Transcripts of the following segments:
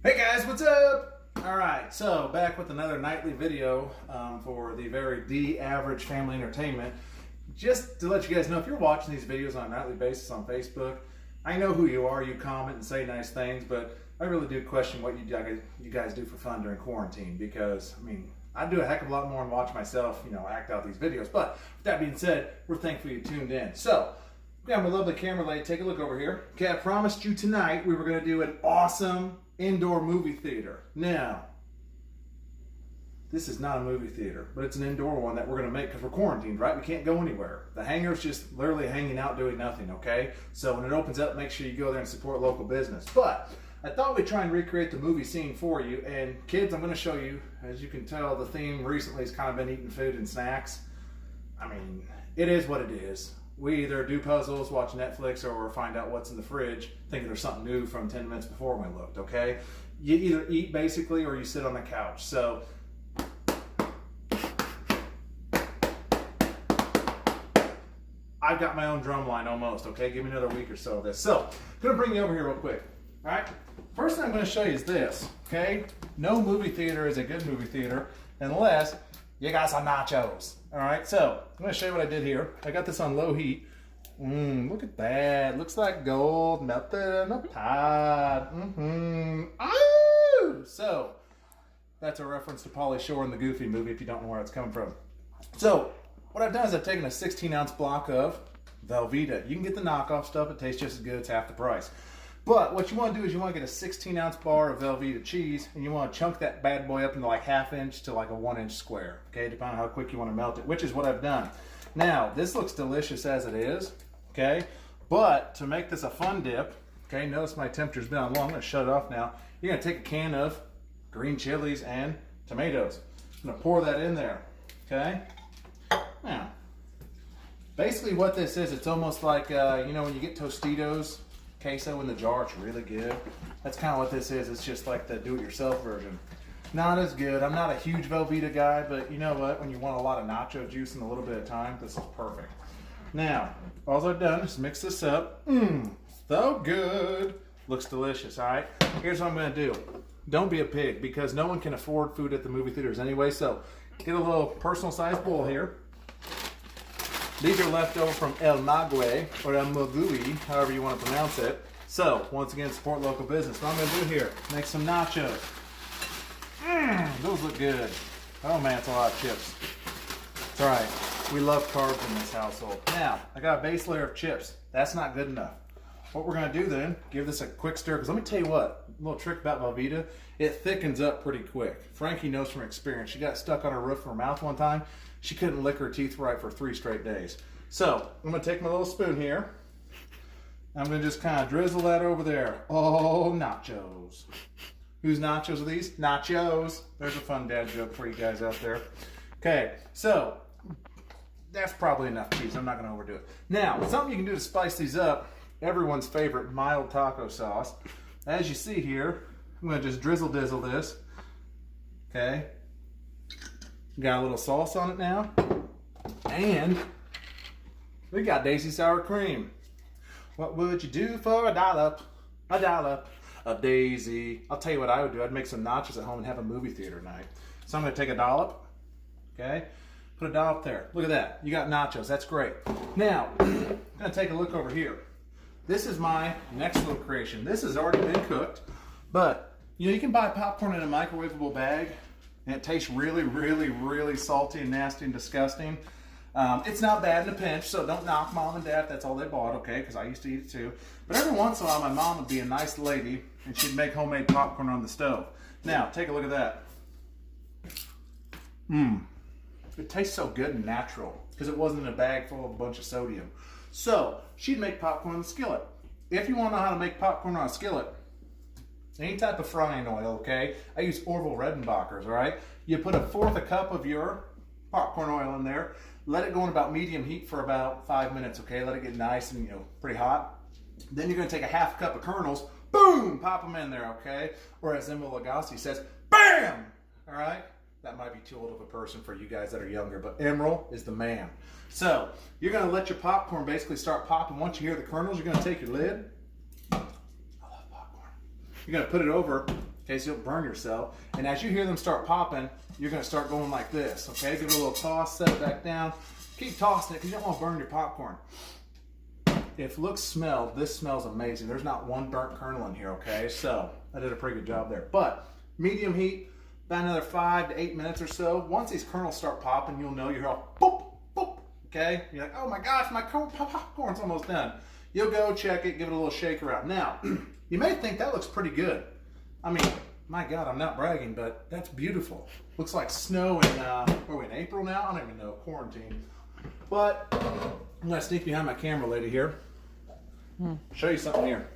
Hey guys, what's up? Alright, so back with another nightly video for the very D-Average Family Entertainment. Just to let you guys know, if you're watching these videos on a nightly basis on Facebook, I know who you are, you comment and say nice things, but I really do question what you guys do for fun during quarantine, because, I mean, I do a heck of a lot more and watch myself, act out these videos. But with that being said, we're thankful you tuned in. So, we got my lovely camera lady. Take a look over here. Okay, I promised you tonight we were going to do an awesome indoor movie theater. Now, this is not a movie theater, but it's an indoor one that we're going to make because we're quarantined, right? We can't go anywhere. The hangar's just literally hanging out doing nothing, okay? So when it opens up, make sure you go there and support local business. But I thought we'd try and recreate the movie scene for you. And kids, I'm going to show you, as you can tell, the theme recently has kind of been eating food and snacks. I mean, it is what it is. We either do puzzles, watch Netflix, or find out what's in the fridge, thinking there's something new from 10 minutes before when we looked, okay? You either eat, basically, or you sit on the couch. So, I've got my own drum line almost, okay? Give me another week or so of this. So, I'm going to bring you over here real quick, all right? First thing I'm going to show you is this, okay? No movie theater is a good movie theater unless you got some nachos. All right, so I'm going to show you what I did here. I got this on low heat. Look at that. Looks like gold melted in a pot. Oh! So that's a reference to Pauly Shore in the Goofy movie if you don't know where it's coming from. So what I've done is I've taken a 16-ounce block of Velveeta. You can get the knockoff stuff. It tastes just as good. It's half the price. But what you want to do is you want to get a 16-ounce bar of Velveeta cheese, and you want to chunk that bad boy up into like 1/2 inch to like a 1-inch square, okay, depending on how quick you want to melt it, which is what I've done. Now, this looks delicious as it is, okay, but to make this a fun dip, okay, notice my temperature's been on low. I'm going to shut it off now. You're going to take a can of green chilies and tomatoes. I'm going to pour that in there, okay. Now, basically what this is, it's almost like, when you get Tostitos, queso in the jar, it's really good. That's kind of what this is. It's just like the do-it-yourself version. Not as good. I'm not a huge Velveeta guy, but you know what? When you want a lot of nacho juice in a little bit of time, this is perfect. Now, all I've done is mix this up. So good. Looks delicious, all right? Here's what I'm going to do. Don't be a pig, because no one can afford food at the movie theaters anyway, so get a little personal-sized bowl here. These are left over from El Maguey, or El Magui, however you want to pronounce it. So, once again, support local business. What I'm going to do here, make some nachos. Those look good. Oh man, it's a lot of chips. It's alright. We love carbs in this household. Now, I got a base layer of chips. That's not good enough. What we're going to do then, give this a quick stir, because let me tell you what, a little trick about Velveeta, it thickens up pretty quick. Frankie knows from experience. She got stuck on her roof of her mouth one time. She couldn't lick her teeth right for 3 straight days. So, I'm going to take my little spoon here. I'm going to just kind of drizzle that over there. Oh, nachos. Whose nachos are these? Nachos. There's a fun dad joke for you guys out there. Okay, so that's probably enough cheese. I'm not going to overdo it. Now, something you can do to spice these up, everyone's favorite mild taco sauce. As you see here, I'm going to just drizzle dizzle this. Okay. Got a little sauce on it now. And we got Daisy sour cream. What would you do for a dollop of Daisy? I'll tell you what I would do. I'd make some nachos at home and have a movie theater night. So I'm going to take a dollop. Okay. Put a dollop there. Look at that. You got nachos. That's great. Now, I'm going to take a look over here. This is my next little creation. This has already been cooked. But, you can buy popcorn in a microwavable bag. And it tastes really, really, really salty and nasty and disgusting. It's not bad in a pinch, so don't knock mom and dad if that's all they bought, okay? Because I used to eat it too. But every once in a while, my mom would be a nice lady, and she'd make homemade popcorn on the stove. Now, take a look at that. It tastes so good and natural, because it wasn't in a bag full of a bunch of sodium. So, she'd make popcorn on the skillet. If you want to know how to make popcorn on a skillet, any type of frying oil, okay? I use Orville Redenbacher's, all right? You put 1/4 cup of your popcorn oil in there. Let it go in about medium heat for about 5 minutes, okay? Let it get nice and, pretty hot. Then you're going to take a 1/2 cup of kernels. Boom! Pop them in there, okay? Or as Emil Lagasse says, BAM! All right? That might be too old of a person for you guys that are younger, but Emeril is the man. So, you're going to let your popcorn basically start popping. Once you hear the kernels, you're going to take your lid. I love popcorn. You're going to put it over Okay, so you'll burn yourself. And as you hear them start popping, you're gonna start going like this, okay? Give it a little toss, set it back down. Keep tossing it because you don't want to burn your popcorn. If looks smell, this smells amazing. There's not one burnt kernel in here, okay? So I did a pretty good job there. But medium heat, about another 5 to 8 minutes or so. Once these kernels start popping, you'll know you're all boop, boop, okay? You're like, oh my gosh, my popcorn's almost done. You'll go check it, give it a little shake around. Now, you may think that looks pretty good. I mean, my God, I'm not bragging, but that's beautiful. Looks like snow in, what are we in April now? I don't even know, quarantine. But I'm gonna sneak behind my camera lady here. Show you something here.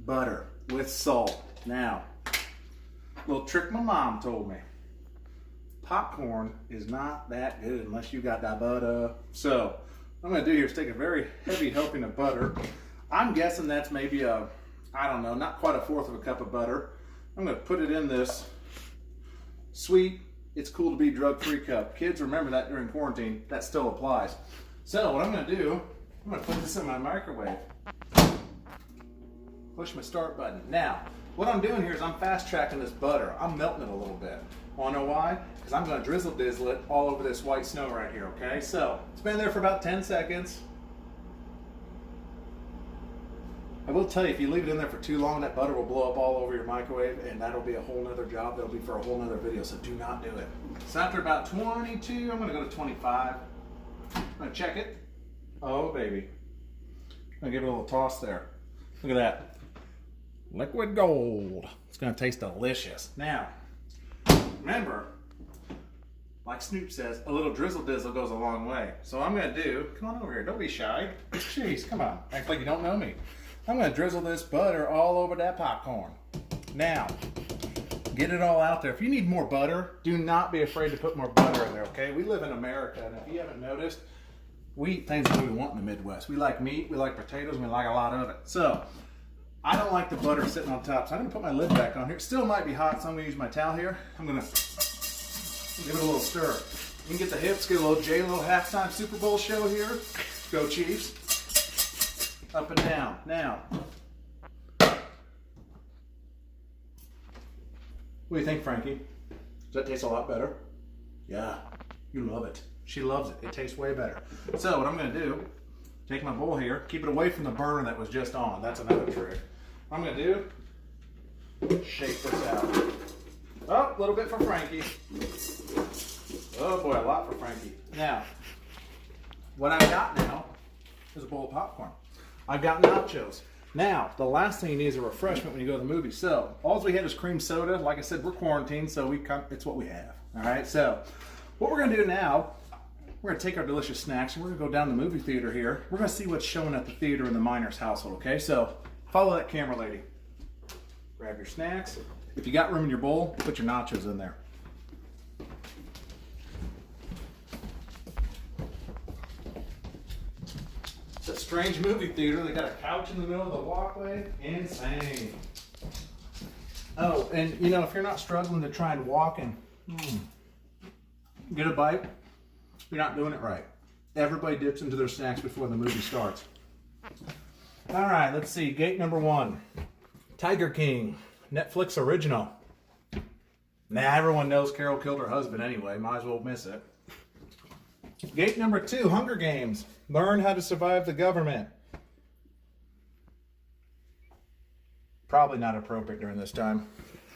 Butter with salt. Now, little trick my mom told me. Popcorn is not that good unless you got that butter. So, what I'm gonna do here is take a very heavy helping of butter. I'm guessing that's maybe a, I don't know, not quite a fourth of a cup of butter. I'm gonna put it in this sweet, it's cool to be drug-free cup. Kids, remember that during quarantine, that still applies. So what I'm gonna do, I'm gonna put this in my microwave. Push my start button. Now, what I'm doing here is I'm fast tracking this butter. I'm melting it a little bit. Wanna know why? Because I'm gonna drizzle dizzle it all over this white snow right here, okay? So, it's been there for about 10 seconds. I will tell you, if you leave it in there for too long, that butter will blow up all over your microwave, and that'll be a whole nother job. That'll be for a whole nother video, so do not do it. So after about 22, I'm gonna go to 25. I'm gonna check it. Oh, baby. I'm gonna give it a little toss there. Look at that. Liquid gold. It's gonna taste delicious. Now, remember, like Snoop says, a little drizzle dizzle goes a long way. So what I'm gonna do, come on over here, don't be shy. Jeez, come on, act like you don't know me. I'm gonna drizzle this butter all over that popcorn. Now, get it all out there. If you need more butter, do not be afraid to put more butter in there, okay? We live in America, and if you haven't noticed, we eat things that we want in the Midwest. We like meat, we like potatoes, and we like a lot of it. So, I don't like the butter sitting on top, so I'm gonna put my lid back on here. It still might be hot, so I'm gonna use my towel here. I'm gonna give it a little stir. You can get the hips, get a little J-Lo halftime Super Bowl show here. Go Chiefs. Up and down. Now, what do you think, Frankie? Does that taste a lot better? Yeah, you love it. She loves it. It tastes way better. So what I'm gonna do, take my bowl here, keep it away from the burner that was just on. That's another trick. What I'm gonna do, shake this out. Oh, a little bit for Frankie. Oh boy, a lot for Frankie. Now, what I've got now is a bowl of popcorn. I've got nachos. Now, the last thing you need is a refreshment when you go to the movie. So, all we have is cream soda. Like I said, we're quarantined, so it's what we have. All right, so what we're gonna do now, we're gonna take our delicious snacks and we're gonna go down the movie theater here. We're gonna see what's showing at the theater in the Miners household, okay? So, follow that camera lady. Grab your snacks. If you got room in your bowl, put your nachos in there. It's a strange movie theater. They got a couch in the middle of the walkway. Insane. Oh, and you know, if you're not struggling to try and walk and get a bite, you're not doing it right. Everybody dips into their snacks before the movie starts. All right, let's see. Gate number 1. Tiger King. Netflix original. Nah, everyone knows Carol killed her husband anyway. Might as well miss it. Gate number 2, Hunger Games. Learn how to survive the government. Probably not appropriate during this time.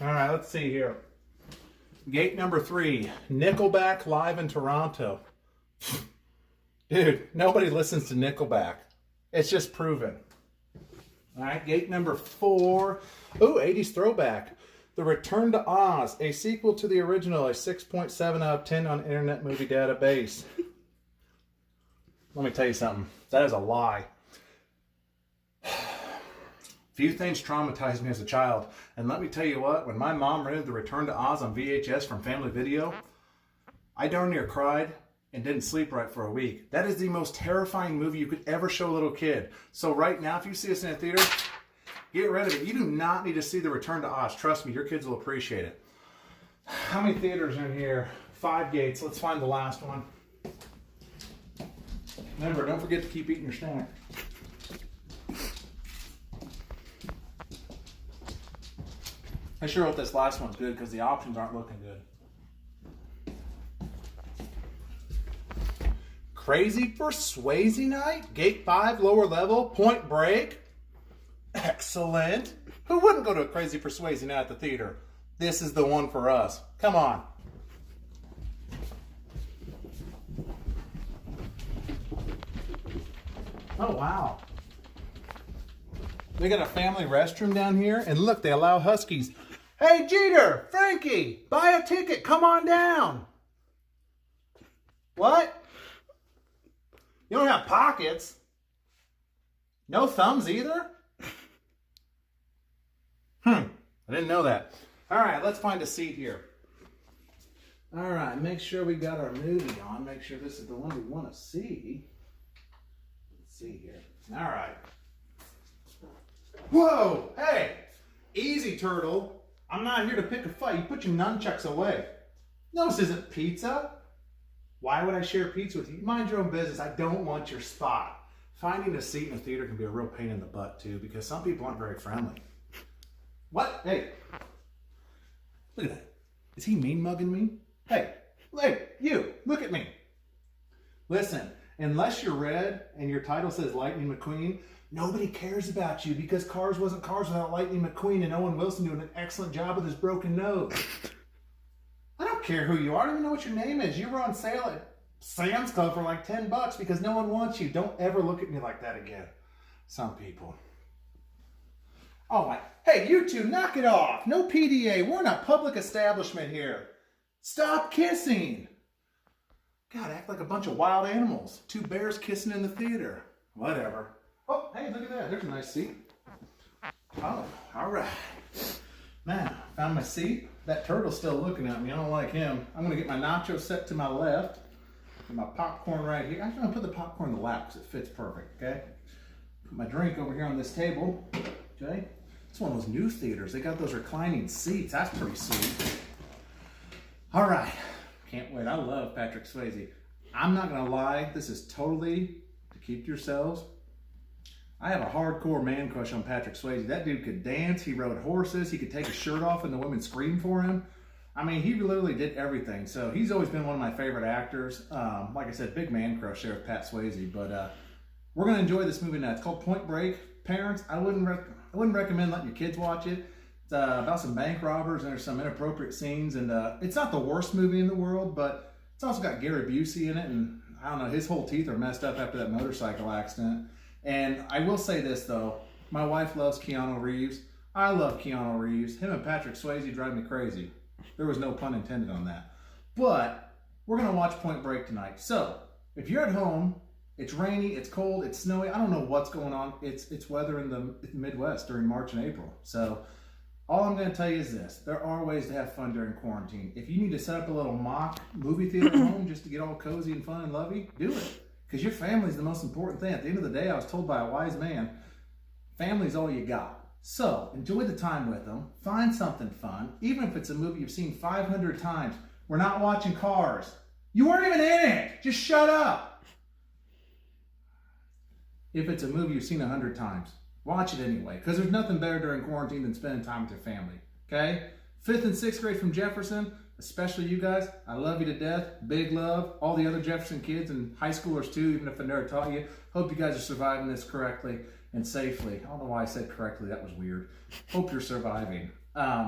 All right, let's see here. Gate number 3, Nickelback live in Toronto. Dude, nobody listens to Nickelback. It's just proven. All right, gate number 4. Ooh, 80s throwback. The Return to Oz, a sequel to the original, a 6.7 out of 10 on Internet Movie Database. Let me tell you something. That is a lie. Few things traumatized me as a child. And let me tell you what, when my mom rented The Return to Oz on VHS from Family Video, I darn near cried and didn't sleep right for a week. That is the most terrifying movie you could ever show a little kid. So right now, if you see us in a theater, get rid of it. You do not need to see The Return to Oz. Trust me, your kids will appreciate it. How many theaters are in here? 5 gates. Let's find the last one. Remember, don't forget to keep eating your snack. I sure hope this last one's good because the options aren't looking good. Crazy for Swayze night? Gate 5, lower level, Point Break. Excellent. Who wouldn't go to a Crazy for Swayze night at the theater? This is the one for us. Come on. Oh, wow. They got a family restroom down here, and look, they allow Huskies. Hey, Jeter, Frankie, buy a ticket, come on down. What? You don't have pockets? No thumbs either? I didn't know that. All right, let's find a seat here. All right, make sure we got our movie on. Make sure this is the one we want to see. Let's see here. All right. Whoa, hey, easy, turtle. I'm not here to pick a fight. You put your nunchucks away. No, this isn't pizza. Why would I share pizza with you? Mind your own business. I don't want your spot. Finding a seat in a theater can be a real pain in the butt, too, because some people aren't very friendly. What? Hey, look at that. Is he mean mugging me? Hey, you, look at me. Listen, unless you're red and your title says Lightning McQueen, nobody cares about you because Cars wasn't Cars without Lightning McQueen and Owen Wilson doing an excellent job with his broken nose. I don't care who you are. I don't even know what your name is. You were on sale at Sam's Club for like $10 because no one wants you. Don't ever look at me like that again. Some people. Oh my. Hey, you two, knock it off. No PDA. We're in a public establishment here. Stop kissing. God, act like a bunch of wild animals. Two bears kissing in the theater. Whatever. Oh, hey, look at that. There's a nice seat. Oh, all right. Now, found my seat. That turtle's still looking at me. I don't like him. I'm going to get my nachos set to my left. And my popcorn right here. I'm going to put the popcorn in the lap because it fits perfect, okay? Put my drink over here on this table, okay? It's one of those new theaters. They got those reclining seats. That's pretty sweet. All right. Can't wait. I love Patrick Swayze. I'm not going to lie. This is totally to keep to yourselves. I have a hardcore man crush on Patrick Swayze. That dude could dance. He rode horses. He could take his shirt off and the women scream for him. I mean, he literally did everything. So he's always been one of my favorite actors. Like I said, big man crush there with Pat Swayze. But we're going to enjoy this movie now. It's called Point Break. Parents, I wouldn't recommend letting your kids watch it. It's about some bank robbers and there's some inappropriate scenes. And it's not the worst movie in the world, but it's also got Gary Busey in it. And I don't know, his whole teeth are messed up after that motorcycle accident. And I will say this, though. My wife loves Keanu Reeves. I love Keanu Reeves. Him and Patrick Swayze drive me crazy. There was no pun intended on that. But we're going to watch Point Break tonight. So, if you're at home, it's rainy, it's cold, it's snowy. I don't know what's going on. It's weather in the Midwest during March and April. So, all I'm going to tell you is this. There are ways to have fun during quarantine. If you need to set up a little mock movie theater at home just to get all cozy and fun and lovey, do it. Because your family is the most important thing. At the end of the day, I was told by a wise man, family's all you got. So, enjoy the time with them. Find something fun. Even if it's a movie you've seen 500 times. We're not watching Cars. You weren't even in it. Just shut up. If it's a movie you've seen 100 times, watch it anyway. Because there's nothing better during quarantine than spending time with your family. Okay? 5th and 6th grade from Jefferson. Especially you guys, I love you to death. Big love. All the other Jefferson kids and high schoolers too, even if I never taught you. Hope you guys are surviving this correctly and safely. I don't know why I said correctly. That was weird. Hope you're surviving.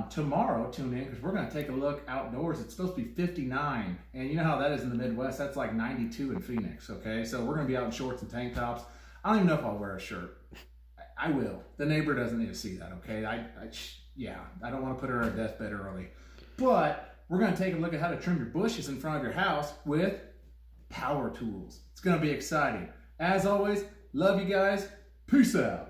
Tomorrow, tune in because we're going to take a look outdoors. It's supposed to be 59. And you know how that is in the Midwest. That's like 92 in Phoenix, okay? So we're going to be out in shorts and tank tops. I don't even know if I'll wear a shirt. I will. The neighbor doesn't need to see that, okay? I don't want to put her on her deathbed early. But we're going to take a look at how to trim your bushes in front of your house with power tools. It's going to be exciting. As always, love you guys. Peace out.